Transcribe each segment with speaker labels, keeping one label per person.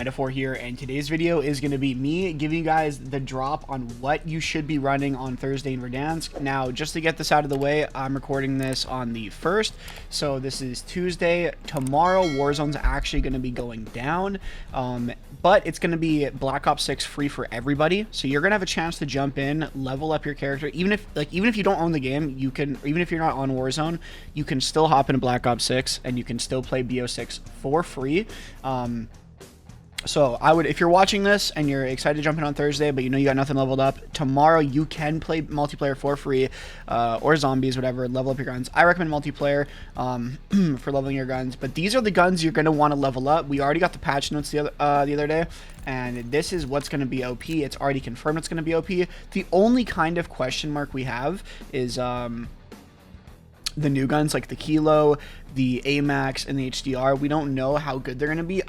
Speaker 1: Metaphor here, and today's video is going to be me giving you guys the drop on what you should be running on Thursday in Verdansk. Now, just to get this out of the way, I'm recording this on the 1st, so this is Tuesday. Tomorrow, Warzone's actually going to be going down, but it's going to be Black Ops 6 free for everybody, so you're going to have a chance to jump in, level up your character. Even if you don't own the game, you can, even if you're not on Warzone, you can still hop into Black Ops 6 and you can still play BO6 for free. So I would, if you're watching this and you're excited to jump in on Thursday, but you know you got nothing leveled up, tomorrow you can play multiplayer for free, or zombies, whatever, level up your guns. I recommend multiplayer for leveling your guns, but these are the guns you're going to want to level up. We already got the patch notes the other day, and this is what's going to be OP. It's already confirmed it's going to be OP. The only kind of question mark we have is the new guns like the Kilo, the AMAX, and the HDR. We don't know how good they're going to be.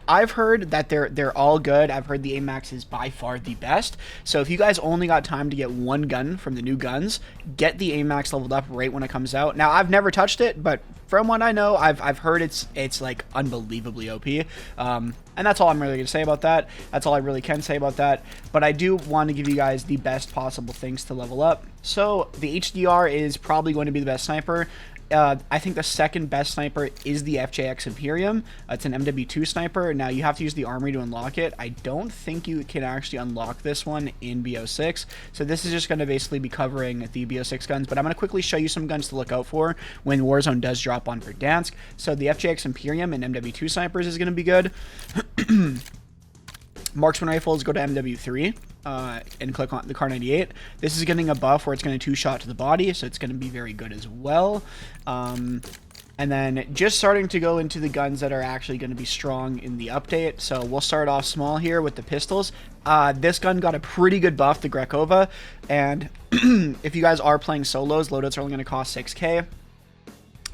Speaker 1: I've heard that they're all good. I've heard the AMAX is by far the best. So if you guys only got time to get one gun from the new guns, get the AMAX leveled up right when it comes out. Now, I've never touched it, but from what I know, I've heard it's like unbelievably OP. And that's all I'm really going to say about that. That's all I really can say about that. But I do want to give you guys the best possible things to level up. So the HDR is probably going to be the best sniper. I think the second best sniper is the FJX Imperium. It's an MW2 sniper. Now, you have to use the armory to unlock it. I don't think you can actually unlock this one in BO6. So this is just going to basically be covering the BO6 guns. But I'm going to quickly show you some guns to look out for when Warzone does drop on Verdansk. So the FJX Imperium and MW2 snipers is going to be good. Marksman rifles, go to MW3 and click on the Car 98. This is getting a buff where it's going to two-shot to the body, so it's going to be very good as well. And then just starting to go into the guns that are actually going to be strong in the update. So we'll start off small here with the pistols. This gun got a pretty good buff, the Grekova, and if you guys are playing solos, loadouts are only going to cost 6k.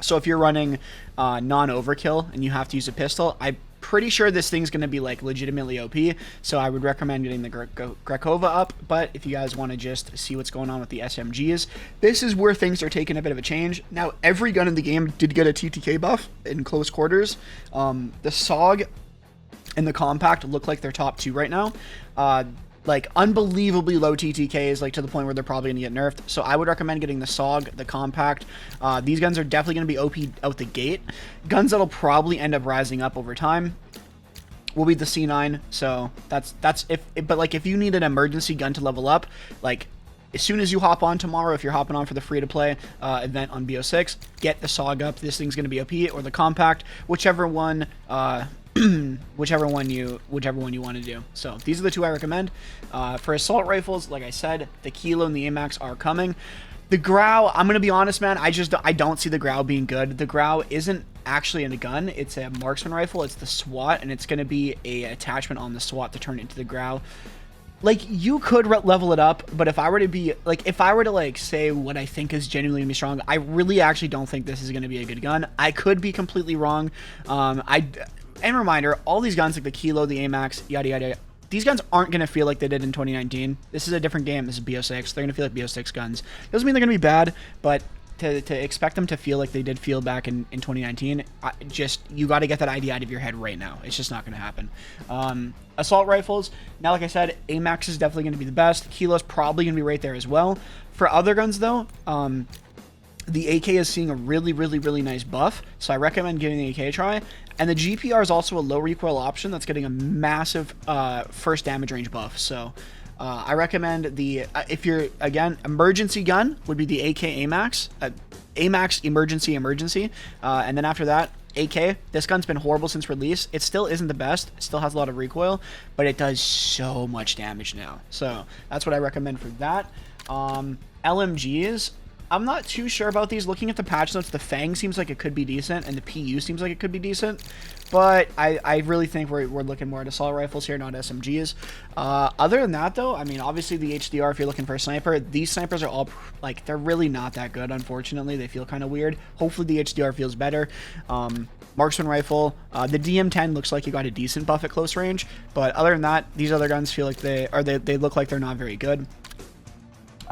Speaker 1: So if you're running non-overkill and you have to use a pistol, I'm pretty sure this thing's going to be like legitimately OP, so I would recommend getting the Grekova up. But if you guys want to just see what's going on with the SMGs, this is where things are taking a bit of a change. Now, every gun in the game did get a TTK buff in close quarters. The SOG and the Compact look like they're top two right now. Like unbelievably low TTKs, like to the point where they're probably going to get nerfed. So I would recommend getting the SOG, the Compact. These guns are definitely going to be OP out the gate. Guns that'll probably end up rising up over time will be the C9. So that's but like if you need an emergency gun to level up, like as soon as you hop on tomorrow, if you're hopping on for the free-to-play event on BO6, get the SOG up. This thing's going to be OP, or the Compact, whichever one whichever one you want to do. So these are the two I recommend. For assault rifles, like I said, the Kilo and the AMAX are coming. The Grau, I'm gonna be honest, man, I don't see the Grau being good. The Grau isn't actually in a gun, it's a marksman rifle, it's the SWAT, and it's gonna be a attachment on the SWAT to turn into the Grau. Like, you could level it up, but if I were to say what I think is genuinely gonna be strong, I really actually don't think this is gonna be a good gun. I could be completely wrong. And reminder, all these guns like the Kilo, the AMAX, yada yada, these guns aren't going to feel like they did in 2019. This is a different game. This is BO6. They're going to feel like BO6 guns. Doesn't mean they're going to be bad, but to expect them to feel like they did feel back in 2019, you got to get that idea out of your head right now. It's just not going to happen. Assault rifles, now like I said, AMAX is definitely going to be the best. Kilo's probably going to be right there as well. For other guns though, the AK is seeing a really nice buff, so I recommend giving the AK a try. And the GPR is also a low recoil option that's getting a massive first damage range buff. So I recommend the, if you're, again, emergency gun would be the AK AMAX. AMAX emergency. And then after that, AK. This gun's been horrible since release. It still isn't the best. It still has a lot of recoil, but it does so much damage now. So that's what I recommend for that. LMGs. I'm not too sure about these. Looking at the patch notes, the Fang seems like it could be decent, and the PU seems like it could be decent. But I really think we're looking more at assault rifles here, not SMGs. Other than that, though, I mean, obviously the HDR, if you're looking for a sniper, these snipers are all, like, they're really not that good, unfortunately. They feel kind of weird. Hopefully the HDR feels better. Marksman rifle. The DM10 looks like you got a decent buff at close range. But other than that, these other guns feel like they look like they're not very good.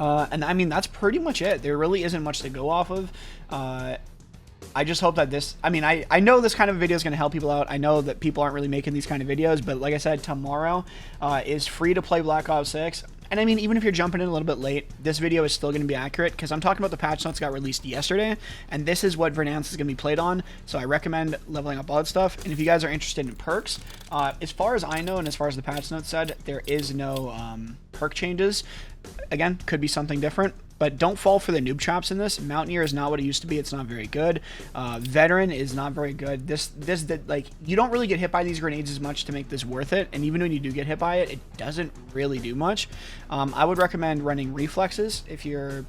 Speaker 1: And I mean, that's pretty much it. There really isn't much to go off of. I just hope that this, I mean, I know this kind of video is going to help people out. I know that people aren't really making these kind of videos, but like I said, tomorrow is free to play Black Ops 6. And I mean, even if you're jumping in a little bit late, this video is still going to be accurate because I'm talking about the patch notes that got released yesterday, and this is what Verdansk is going to be played on. So I recommend leveling up all that stuff. And if you guys are interested in perks, as far as I know and as far as the patch notes said, there is no perk changes. Again, could be something different. But don't fall for the noob traps in this. Mountaineer is not what it used to be. It's not very good. Veteran is not very good. Like, you don't really get hit by these grenades as much to make this worth it. And even when you do get hit by it, it doesn't really do much. I would recommend running reflexes if you're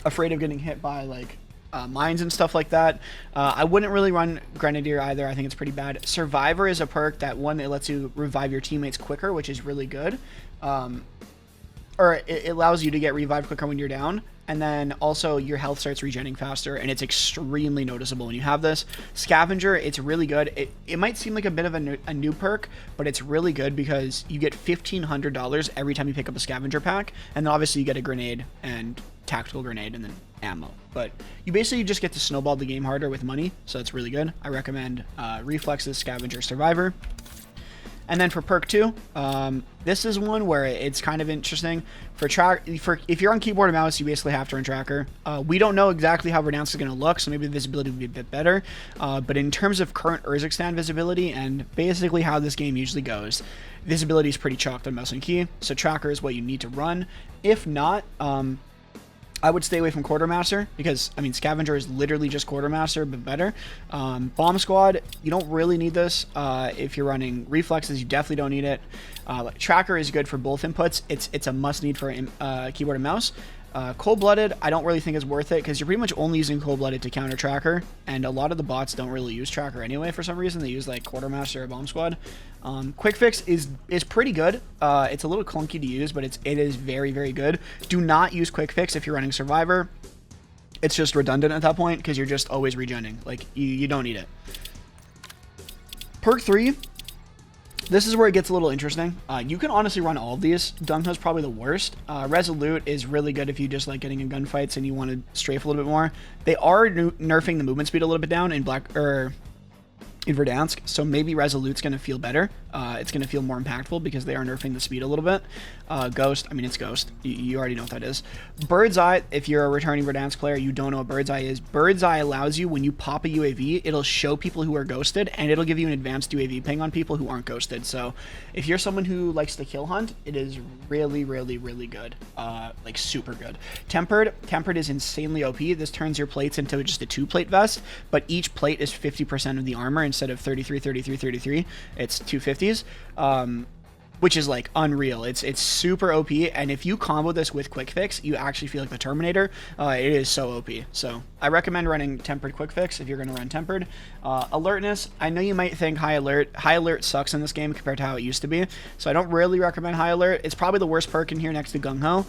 Speaker 1: afraid of getting hit by, like, mines and stuff like that. I wouldn't really run Grenadier either. I think it's pretty bad. Survivor is a perk that it lets you revive your teammates quicker, which is really good. Or it allows you to get revived quicker when you're down, and then also your health starts regenerating faster, and it's extremely noticeable when you have this. Scavenger, it's really good. It might seem like a bit of a new perk, but it's really good because you get $1,500 every time you pick up a scavenger pack, and then obviously you get a grenade and tactical grenade and then ammo. But you basically just get to snowball the game harder with money, so it's really good. I recommend Reflexes, Scavenger, Survivor. And then for perk 2, this is one where it's kind of interesting. If you're on keyboard and mouse, you basically have to run tracker. We don't know exactly how Verdansk is going to look, so maybe the visibility will be a bit better. But in terms of current Urzikstan visibility and basically how this game usually goes, visibility is pretty chalked on mouse and key, so tracker is what you need to run. If not, I would stay away from Quartermaster because, I mean, Scavenger is literally just Quartermaster, but better. Bomb Squad, you don't really need this. If you're running Reflexes, you definitely don't need it. Tracker is good for both inputs. It's a must-need for keyboard and mouse. Cold-Blooded, I don't really think is worth it because you're pretty much only using Cold-Blooded to counter Tracker, and a lot of the bots don't really use Tracker anyway for some reason. They use, like, Quartermaster or Bomb Squad. Quick Fix is pretty good. It's a little clunky to use, but it is very, very good. Do not use Quick Fix if you're running Survivor. It's just redundant at that point because you're just always regenning. Like, you don't need it. Perk 3. This is where it gets a little interesting. You can honestly run all of these. Gung-Ho is probably the worst. Resolute is really good if you just like getting in gunfights and you want to strafe a little bit more. They are nerfing the movement speed a little bit down in in Verdansk, so maybe Resolute's going to feel better. It's going to feel more impactful because they are nerfing the speed a little bit. Ghost, I mean, it's Ghost. You already know what that is. Bird's Eye, if you're a returning Verdansk player, you don't know what Bird's Eye is. Bird's Eye allows you, when you pop a UAV, it'll show people who are ghosted, and it'll give you an advanced UAV ping on people who aren't ghosted. So if you're someone who likes to kill hunt, it is really, really, really good. Like, super good. Tempered is insanely OP. This turns your plates into just a 2-plate vest, but each plate is 50% of the armor instead of 33, 33, 33. It's 250s, which is like unreal. It's super OP, and if you combo this with Quick Fix, you actually feel like the Terminator. It is so OP. So I recommend running Tempered Quick Fix if you're going to run Tempered. Alertness, I know you might think High Alert. High Alert sucks in this game compared to how it used to be, so I don't really recommend High Alert. It's probably the worst perk in here next to Gung-Ho.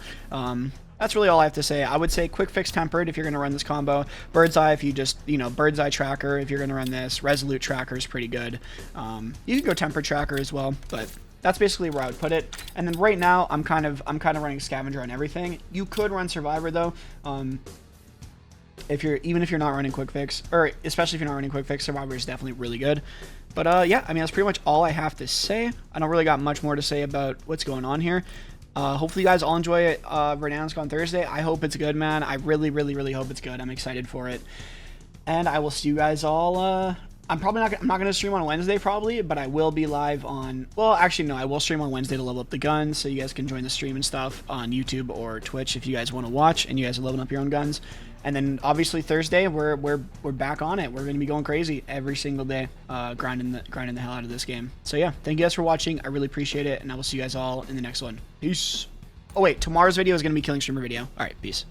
Speaker 1: That's really all I have to say. I would say Quick Fix Tempered if you're going to run this combo. Bird's Eye if you just, Bird's Eye Tracker if you're going to run this. Resolute Tracker is pretty good. You can go Tempered Tracker as well, but that's basically where I would put it. And then right now, I'm kind of running Scavenger on everything. You could run Survivor though. Even if you're not running Quick Fix, or especially if you're not running Quick Fix, Survivor is definitely really good. But yeah, I mean, that's pretty much all I have to say. I don't really got much more to say about what's going on here. Hopefully you guys all enjoy it, Verdansk on Thursday. I hope it's good, man. I really, really, really hope it's good. I'm excited for it. And I will see you guys all, I'm not going to stream on Wednesday probably, but I will be live on, well, actually no, I will stream on Wednesday to level up the guns, so you guys can join the stream and stuff on YouTube or Twitch if you guys want to watch and you guys are leveling up your own guns. And then obviously Thursday, we're back on it. We're going to be going crazy every single day, grinding the hell out of this game. So yeah, thank you guys for watching. I really appreciate it, and I will see you guys all in the next one. Peace. Oh wait, tomorrow's video is going to be Killing Streamer video. All right, peace.